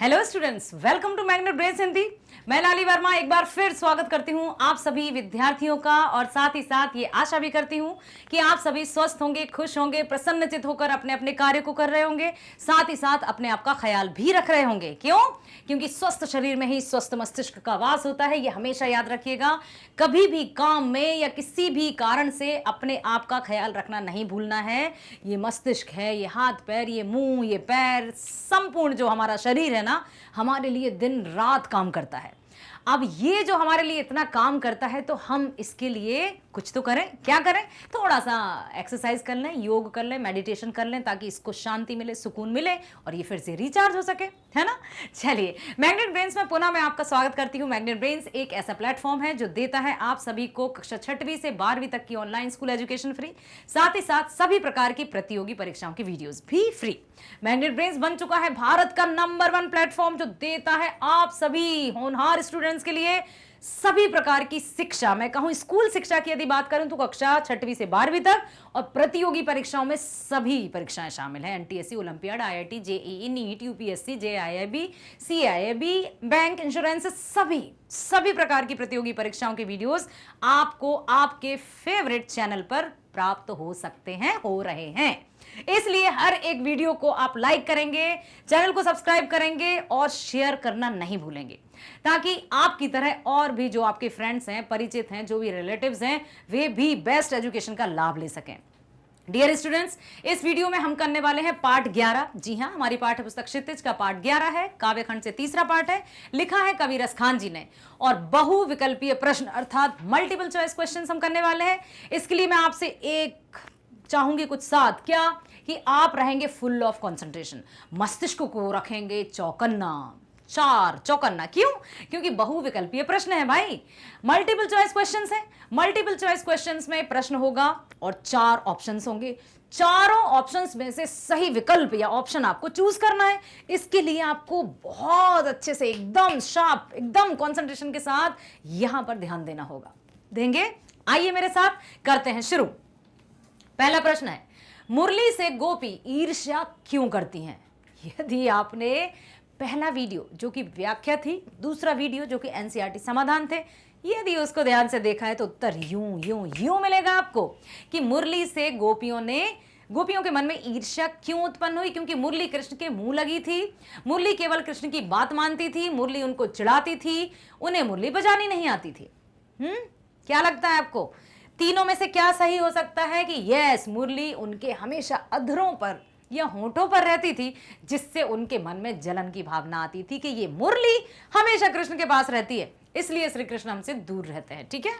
Hello students, welcome to Magnet Brains Hindi. मैं लाली वर्मा एक बार फिर स्वागत करती हूं आप सभी विद्यार्थियों का, और साथ ही साथ ये आशा भी करती हूं कि आप सभी स्वस्थ होंगे, खुश होंगे, प्रसन्नचित होकर अपने अपने कार्य को कर रहे होंगे, साथ ही साथ अपने आप का ख्याल भी रख रहे होंगे। क्यों? क्योंकि स्वस्थ शरीर में ही स्वस्थ मस्तिष्क का वास होता है। ये हमेशा याद रखिएगा। कभी भी काम में या किसी भी कारण से अपने आप का ख्याल रखना नहीं भूलना है। ये मस्तिष्क है, ये हाथ पैर, ये मुंह, ये पैर, संपूर्ण जो हमारा शरीर है ना, हमारे लिए दिन रात काम करता है। अब ये जो हमारे लिए इतना काम करता है, तो हम इसके लिए कुछ तो करें। क्या करें? थोड़ा सा एक्सरसाइज कर लें, योग कर लें, मेडिटेशन कर लें, ताकि इसको शांति मिले, सुकून मिले और ये फिर से रिचार्ज हो सके, है ना। चलिए, मैग्नेट ब्रेन्स में पुनः मैं आपका स्वागत करती हूँ। मैग्नेट ब्रेन्स एक ऐसा प्लेटफॉर्म है जो देता है आप सभी को कक्षा 6वीं से 12वीं तक की ऑनलाइन स्कूल एजुकेशन फ्री, साथ ही साथ सभी प्रकार की प्रतियोगी परीक्षाओं की वीडियोस भी फ्री। मैग्नेट ब्रेन्स बन चुका है भारत का नंबर 1 प्लेटफॉर्म जो देता है आप सभी होनहार स्टूडेंट्स के लिए सभी प्रकार की शिक्षा। मैं कहूं स्कूल शिक्षा की यदि बात करूं तो कक्षा 6वीं से 12वीं तक, और प्रतियोगी परीक्षाओं में सभी परीक्षाएं शामिल हैं। NTSC, olympiad, IIT, JEE, NEET, UPSC, JAIIB, CAIIB, bank, insurance, सभी प्रकार की प्रतियोगी परीक्षाओं के वीडियोस आपको आपके फेवरेट चैनल पर प्राप्त हो सकते हैं, हो रहे हैं। इसलिए हर एक वीडियो को आप लाइक करेंगे, चैनल को सब्सक्राइब करेंगे और शेयर करना नहीं भूलेंगे, ताकि आपकी तरह और भी जो आपके फ्रेंड्स हैं, परिचित हैं, जो भी रिलेटिव्स हैं, वे भी बेस्ट एजुकेशन का लाभ ले सकें। डियर स्टूडेंट्स, इस वीडियो में हम करने वाले हैं पार्ट 11। जी हां, हमारी पाठ्य पुस्तक क्षितिज का पार्ट 11 है। काव्यखंड से तीसरा पार्ट है। लिखा है कवि रसखान जी ने, और बहुविकल्पीय प्रश्न अर्थात मल्टीपल चॉइस क्वेश्चन हम करने वाले हैं। इसके लिए मैं आपसे एक चाहूंगी कुछ साथ, क्या कि आप रहेंगे फुल ऑफ कंसंट्रेशन, मस्तिष्क को रखेंगे चौकन्ना, चौकन्ना। क्यों? क्योंकि बहुविकल्पीय प्रश्न है भाई, मल्टीपल चॉइस क्वेश्चंस है। मल्टीपल चॉइस क्वेश्चंस में प्रश्न होगा और 4 ऑप्शंस होंगे। चारों ऑप्शंस में से सही विकल्प या ऑप्शन आपको चूज करना है। इसके लिए आपको बहुत अच्छे से, एकदम शार्प, एकदम कंसंट्रेशन के साथ यहां पर ध्यान देना होगा। देंगे? आइए मेरे साथ करते हैं शुरू। पहला प्रश्न है, मुरली से गोपी ईर्ष्या क्यों करती हैं? यदि आपने पहला वीडियो जो कि व्याख्या थी, दूसरा वीडियो जो कि एनसीईआरटी समाधान थे, यदि उसको ध्यान से देखा है तो उत्तर यूं मिलेगा आपको कि मुरली से गोपियों के मन में ईर्ष्या क्यों उत्पन्न हुई? क्योंकि मुरली कृष्ण के मुंह लगी थी। मुरली केवल कृष्ण की बात मानती थी, मुरली उनको चिढ़ाती थी, उन्हें मुरली बजानी नहीं आती थी। क्या लगता है आपको? तीनों में से क्या सही हो सकता है कि यस, मुरली उनके हमेशा अधरों पर या होंठों पर रहती थी, जिससे उनके मन में जलन की भावना आती थी कि ये मुरली हमेशा कृष्ण के पास रहती है, इसलिए श्री कृष्ण हमसे दूर रहते हैं। ठीक है।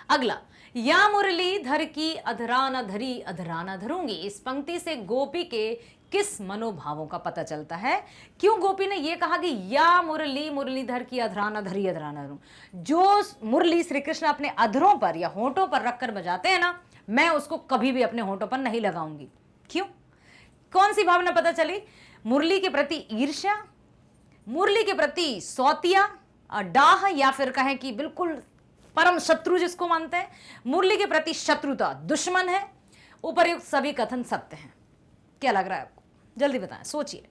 अगला, या मुरली धर की अधराना धरी अधराना धरूंगी। इस पंक्ति से गोपी के किस मनोभावों का पता चलता है? क्यों गोपी ने यह कहा कि या मुरलीधर की अधराना धरी अधराना धरूं? जो मुरली श्री कृष्ण अपने अधरों पर या होंठों पर रखकर बजाते हैं ना, मैं उसको कभी भी अपने होंठों पर नहीं लगाऊंगी। क्यों? कौन सी भावना पता चली? मुरली के प्रति ईर्ष्या, मुरली के प्रति सौतिया, डाह, या फिर कहें कि बिल्कुल परम शत्रु जिसको मानते हैं, मुरली के प्रति शत्रुता, दुश्मन है। उपर्युक्त सभी कथन सत्य हैं। क्या लग रहा है आपको? जल्दी बताएं, सोचिए।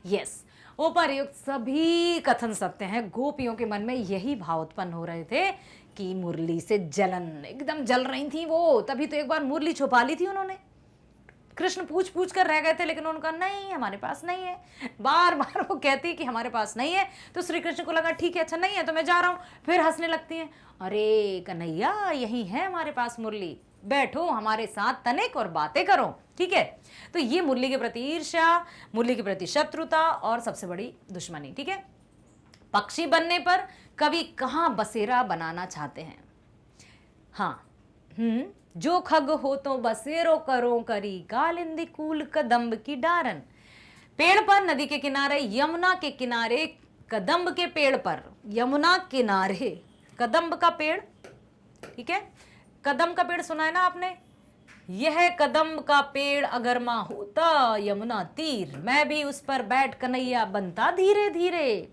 यस, उपर्युक्त सभी कथन सत्य हैं। गोपियों के मन में यही भाव उत्पन्न हो रहे थे कि मुरली से जलन, एकदम जल रही थी वो। तभी तो एक बार मुरली छुपा ली थी उन्होंने। कृष्ण पूछ कर रह गए थे, लेकिन उनका नहीं, हमारे पास नहीं है। बार बार वो कहती कि हमारे पास नहीं है, तो श्री कृष्ण को लगा ठीक है, अच्छा नहीं है तो मैं जा रहा हूं। फिर हंसने लगती हैं, अरे कन्हैया, यही है हमारे पास मुरली, बैठो हमारे साथ तनिक और बातें करो। ठीक है। तो ये मुरली के प्रति ईर्ष्या, मुरली के प्रति शत्रुता और सबसे बड़ी दुश्मनी। ठीक है। पक्षी बनने पर कवि कहां बसेरा बनाना चाहते हैं? हाँ, जो खग हो तो बसेरो करो करी, कालिंदी कूल कदम्ब की डारन। पेड़ पर, नदी के किनारे, यमुना के किनारे, कदम्ब के पेड़ पर, यमुना किनारे कदम्ब का पेड़। ठीक है। कदम का पेड़ सुना है ना आपने? यह कदम्ब का पेड़ अगर मां होता यमुना तीर, मैं भी उस पर बैठ कन्हैया बनता धीरे धीरे।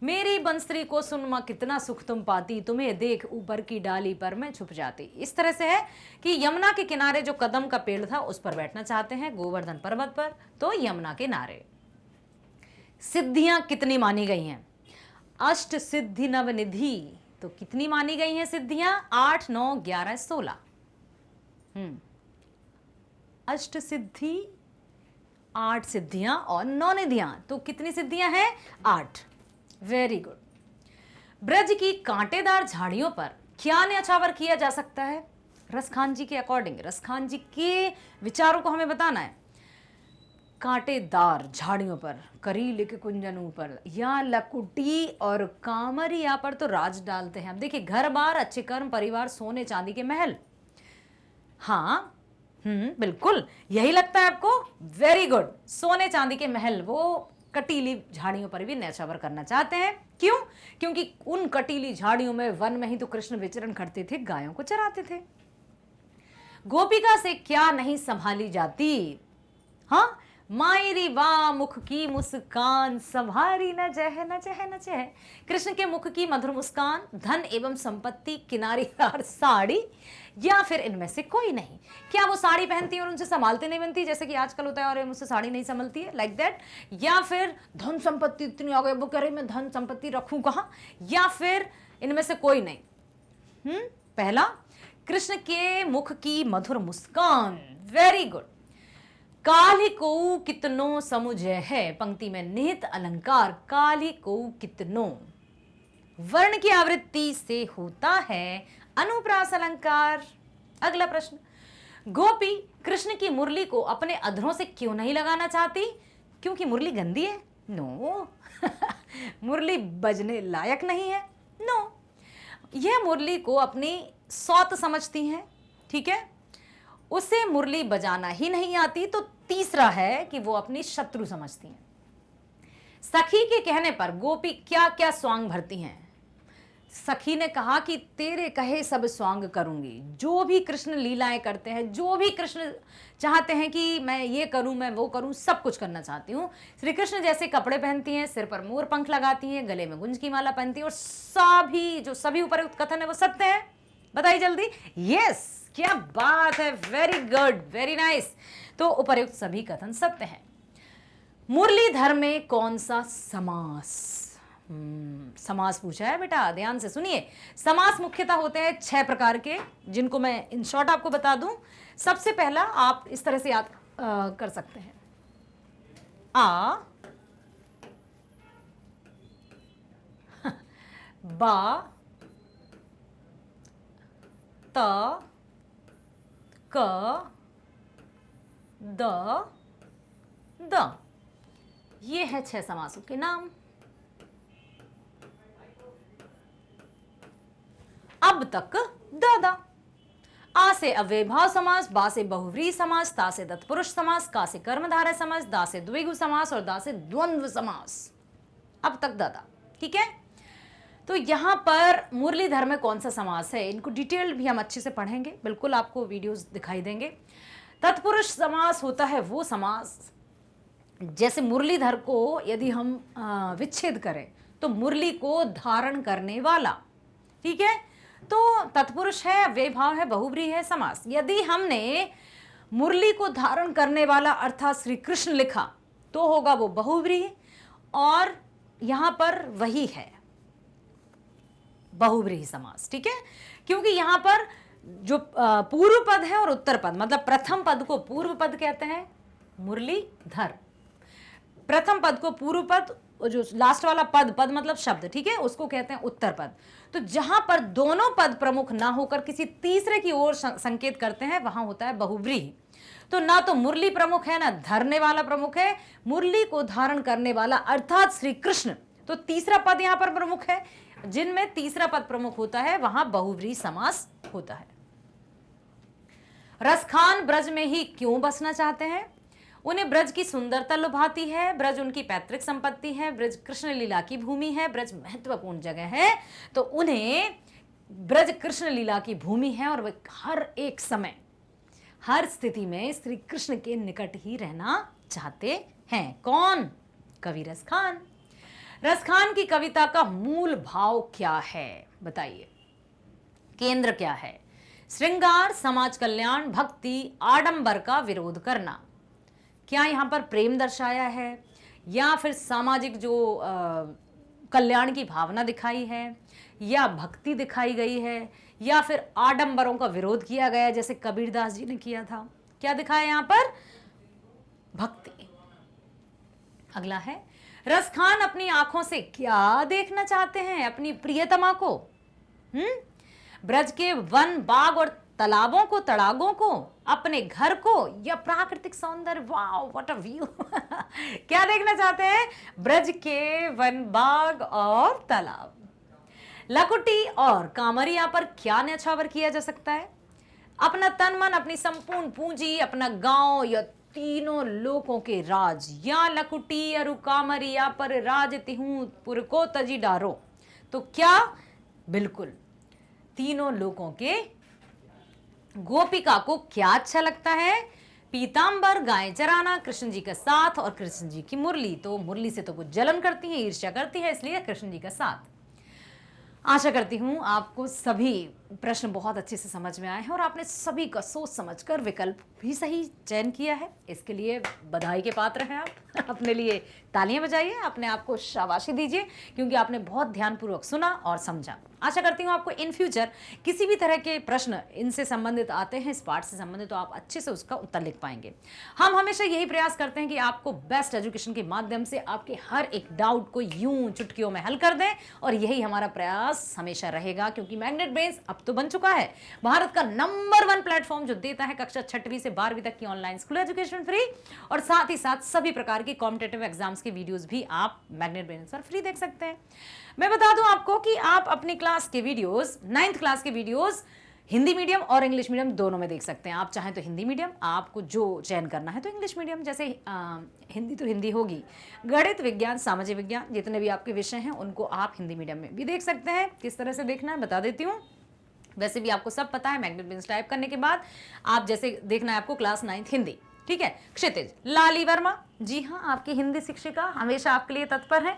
मेरी बंसरी को सुन मां कितना सुख तुम पाती, तुम्हें देख ऊपर की डाली पर मैं छुप जाती। इस तरह से है कि यमुना के किनारे जो कदम का पेड़ था उस पर बैठना चाहते हैं, गोवर्धन पर्वत पर, तो यमुना के किनारे। सिद्धियां कितनी मानी गई हैं? अष्ट सिद्धि नव निधि, तो कितनी मानी गई हैं सिद्धियां? 8, 9, 11, 16। अष्ट सिद्धि, 8 सिद्धियां और 9 निधियां, तो कितनी सिद्धियां हैं? 8। Very good. ब्रज की कांटेदार झाड़ियों पर क्या न्यौछावर किया जा सकता है? रसखान जी के अकॉर्डिंग, रसखान जी के विचारों को हमें बताना है। कांटेदार झाड़ियों पर, करीले के कुंजनों पर, या लकुटी और कामरिया पर तो राज डालते हैं। अब देखिए, घर बार, अच्छे कर्म, परिवार, सोने चांदी के महल। हाँ, बिल्कुल यही लगता है आपको? Very good. सोने चांदी के महल वो कटीली झाड़ियों पर भी न्यौछावर करना चाहते हैं। क्यों? क्योंकि उन कटीली झाड़ियों में, वन में ही तो कृष्ण विचरण करते थे, गायों को चराते थे। गोपिका से क्या नहीं संभाली जाती? हाँ, मायरी वाह मुख की मुस्कान, संभारी न जह न जह न जह। कृष्ण के मुख की मधुर मुस्कान, धन एवं संपत्ति, किनारीदार साड़ी, या फिर इनमें से कोई नहीं। क्या वो साड़ी पहनती है और उनसे संभालते नहीं बनती, जैसे कि आजकल होता है, और मुझसे साड़ी नहीं संभलती है, लाइक दैट? या फिर धन संपत्ति इतनी आ गई, वो कह रही मैं धन संपत्ति रखूं कहाँ? या फिर इनमें से कोई नहीं? पहला, कृष्ण के मुख की मधुर मुस्कान। Very good. काली को कितनो समुझे है, पंक्ति में निहित अलंकार काली को कितनो, वर्ण की आवृत्ति से होता है अनुप्रास अलंकार। अगला प्रश्न, गोपी कृष्ण की मुरली को अपने अधरों से क्यों नहीं लगाना चाहती? क्योंकि मुरली गंदी है? नो। मुरली बजने लायक नहीं है? नो। यह मुरली को अपनी सौत समझती हैं, ठीक है, उसे मुरली बजाना ही नहीं आती। तो तीसरा है कि वो अपनी शत्रु समझती हैं। सखी के कहने पर गोपी क्या क्या स्वांग भरती हैं? सखी ने कहा कि तेरे कहे सब स्वांग करूंगी। जो भी कृष्ण लीलाएं करते हैं, जो भी कृष्ण चाहते हैं कि मैं ये करूं, मैं वो करूं, सब कुछ करना चाहती हूँ। श्री कृष्ण जैसे कपड़े पहनती हैं, सिर पर मोर पंख लगाती हैं, गले में गुंज की माला पहनती हैं, और सभी उपरोक्त कथन है वो सत्य है। बताइए जल्दी। यस, क्या बात है, वेरी गुड, वेरी नाइस। तो उपर्युक्त सभी कथन सत्य हैं। मुरलीधर में कौन सा समास? समास पूछा है बेटा, ध्यान से सुनिए। समास मुख्यतः होते हैं 6 प्रकार के, जिनको मैं इन शॉर्ट आपको बता दूं। सबसे पहला आप इस तरह से याद कर सकते हैं। आ, बा, त, क, द। ये है 6 समासों के नाम। अब तक दादा। आ से अव्ययभाव समास, बा से बहुव्रीहि समास, ता से तत्पुरुष समास, का से कर्मधारय समास, दा से द्विगु समास और दा से द्वंद्व समास। अब तक दादा, ठीक है। तो यहां पर मुरलीधर में कौन सा समास है, इनको डिटेल भी हम अच्छे से पढ़ेंगे, बिल्कुल आपको वीडियोस दिखाई देंगे। तत्पुरुष समास होता है वो समास, जैसे मुरलीधर को यदि हम विच्छेद करें तो मुरली को धारण करने वाला, ठीक है, तो तत्पुरुष है, अव्ययभाव है, बहुव्रीहि है समास। यदि हमने मुरली को धारण करने वाला अर्थात श्री कृष्ण लिखा तो होगा वो बहुव्रीहि, और यहां पर वही है बहुव्रीहि समास, ठीक है। क्योंकि यहां पर जो पूर्व पद है और उत्तर पद, मतलब प्रथम पद को पूर्व पद कहते हैं मुरलीधर, प्रथम पद को पूर्व पद, जो लास्ट वाला पद मतलब शब्द, ठीक है, उसको कहते हैं उत्तर पद। तो जहां पर दोनों पद प्रमुख ना होकर किसी तीसरे की ओर संकेत करते हैं, वहां होता है बहुव्रीहि। तो ना तो मुरली प्रमुख है, ना धरने वाला प्रमुख है, मुरली को धारण करने वाला अर्थात श्री कृष्ण। तो तीसरा पद यहां पर प्रमुख है, जिनमें तीसरा पद प्रमुख होता है वहां बहुव्रीहि समास होता है। रसखान ब्रज में ही क्यों बसना चाहते हैं? उन्हें ब्रज की सुंदरता लुभाती है, ब्रज उनकी पैतृक संपत्ति है, ब्रज कृष्ण लीला की भूमि है, ब्रज महत्वपूर्ण जगह है, तो उन्हें ब्रज कृष्ण लीला की भूमि है, और वे हर एक समय, हर स्थिति में श्री कृष्ण के निकट ही रहना चाहते हैं। कौन? कवि रसखान। रसखान की कविता का मूल भाव क्या है, बताइए। केंद्र क्या है? श्रृंगार, समाज कल्याण, भक्ति, आडंबर का विरोध करना। क्या यहां पर प्रेम दर्शाया है, या फिर सामाजिक जो कल्याण की भावना दिखाई है, या भक्ति दिखाई गई है, या फिर आडंबरों का विरोध किया गया जैसे कबीरदास जी ने किया था। क्या दिखाया यहाँ पर? भक्ति। अगला है, रसखान अपनी आंखों से क्या देखना चाहते हैं? अपनी प्रियतमा को। ब्रज के वन, बाग और तालाबों को, तड़ागों को, अपने घर को, या प्राकृतिक सौंदर्य? Wow, what a view. क्या देखना चाहते हैं? ब्रज के वन, बाग और तालाब। लकुटी और कामरिया पर क्या न्यौछावर किया जा सकता है? अपना तन मन, अपनी संपूर्ण पूंजी, अपना गांव या तीनों लोगों के राज, या लकुटी और कामरिया पर राज तिहूं पुर को तजी डारो। तो क्या? बिल्कुल, तीनों लोगों के। गोपिका को क्या अच्छा लगता है? पीतांबर, गाय चराना, कृष्ण जी का साथ और कृष्ण जी की मुरली। तो मुरली से तो वो जलन करती है, ईर्ष्या करती है, इसलिए कृष्ण जी का साथ। आशा करती हूं आपको सभी प्रश्न बहुत अच्छे से समझ में आए हैं और आपने सभी का सोच समझकर विकल्प भी सही चयन किया है। इसके लिए बधाई के पात्र हैं आप। अपने लिए तालियां बजाइए, अपने आप को शाबाशी दीजिए, क्योंकि आपने बहुत ध्यानपूर्वक सुना और समझा। आशा करती हूँ आपको इन फ्यूचर किसी भी तरह के प्रश्न इनसे संबंधित आते हैं, इस पार्ट से संबंधित, तो आप अच्छे से उसका उत्तर लिख पाएंगे। हम हमेशा यही प्रयास करते हैं कि आपको बेस्ट एजुकेशन के माध्यम से आपके हर एक डाउट को यूं चुटकियों में हल कर दें, और यही हमारा प्रयास हमेशा रहेगा, क्योंकि मैग्नेट ब्रेन्स अब तो बन चुका है भारत का नंबर 1 प्लेटफॉर्म जो देता है कक्षा 6वीं से 12वीं तक की ऑनलाइन स्कूल एजुकेशन फ्री, और साथ ही साथ सभी प्रकार की कॉम्पिटिटिव एग्जाम्स के वीडियोस भी आप मैग्नेट ब्रेन्स पर फ्री देख सकते हैं। मैं बता दूं आपको कि आप अपनी क्लास के वीडियोस, 9th क्लास के वीडियोस हिंदी मीडियम और इंग्लिश मीडियम दोनों में देख सकते हैं। आप चाहें तो हिंदी मीडियम, आपको जो चयन करना है तो इंग्लिश मीडियम, जैसे हिंदी तो हिंदी होगी, गणित, विज्ञान, सामाजिक विज्ञान, जितने भी आपके विषय हैं उनको आप हिंदी मीडियम में भी देख सकते हैं। किस तरह से देखना है बता देती हूँ। वैसे भी आपको सब पता है, मैग्नेट ब्रेन्स टाइप करने के बाद आप जैसे देखना है आपको क्लास 9th हिंदी, ठीक है। क्षितिज लाली वर्मा, जी हाँ, आपकी हिंदी शिक्षिका हमेशा आपके लिए तत्पर है।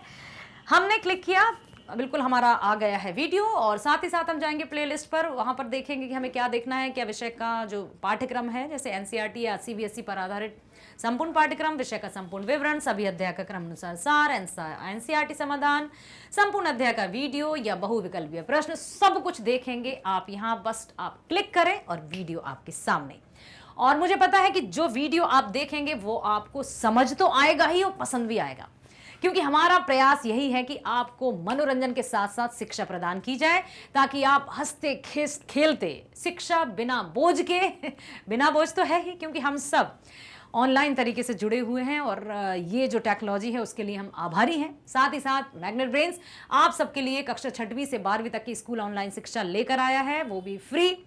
हमने क्लिक किया, बिल्कुल हमारा आ गया है वीडियो, और साथ ही साथ हम जाएंगे प्लेलिस्ट पर, वहाँ पर देखेंगे कि हमें क्या देखना है, क्या विषय का जो पाठ्यक्रम है, जैसे एनसीईआरटी या सीबीएसई पर आधारित संपूर्ण पाठ्यक्रम, विषय का संपूर्ण विवरण, सभी अध्याय का क्रमानुसार सार, एनसीईआरटी समाधान, संपूर्ण अध्याय का वीडियो या बहुविकल्पीय प्रश्न, सब कुछ देखेंगे आप यहाँ। बस आप क्लिक करें और वीडियो आपके सामने। और मुझे पता है कि जो वीडियो आप देखेंगे वो आपको समझ तो आएगा ही और पसंद भी आएगा, क्योंकि हमारा प्रयास यही है कि आपको मनोरंजन के साथ साथ शिक्षा प्रदान की जाए, ताकि आप हंसते खेलते शिक्षा बिना बोझ के बिना बोझ तो है ही, क्योंकि हम सब ऑनलाइन तरीके से जुड़े हुए हैं, और ये जो टेक्नोलॉजी है उसके लिए हम आभारी हैं। साथ ही साथ मैग्नेट ब्रेन्स आप सबके लिए कक्षा 6वीं से 12वीं तक की स्कूल ऑनलाइन शिक्षा लेकर आया है, वो भी फ्री।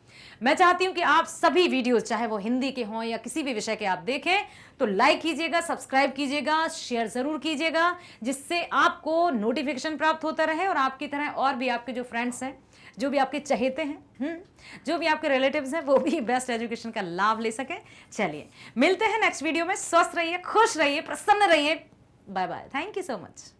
मैं चाहती हूं कि आप सभी वीडियोस, चाहे वो हिंदी के हों या किसी भी विषय के आप देखें, तो लाइक कीजिएगा, सब्सक्राइब कीजिएगा, शेयर जरूर कीजिएगा, जिससे आपको नोटिफिकेशन प्राप्त होता रहे, और आपकी तरह और भी आपके जो फ्रेंड्स हैं, जो भी आपके चहेते हैं, जो भी आपके रिलेटिव्स हैं, वो भी बेस्ट एजुकेशन का लाभ ले सके। चलिए मिलते हैं नेक्स्ट वीडियो में। स्वस्थ रहिए, खुश रहिए, प्रसन्न रहिए। Bye bye, thank you so much.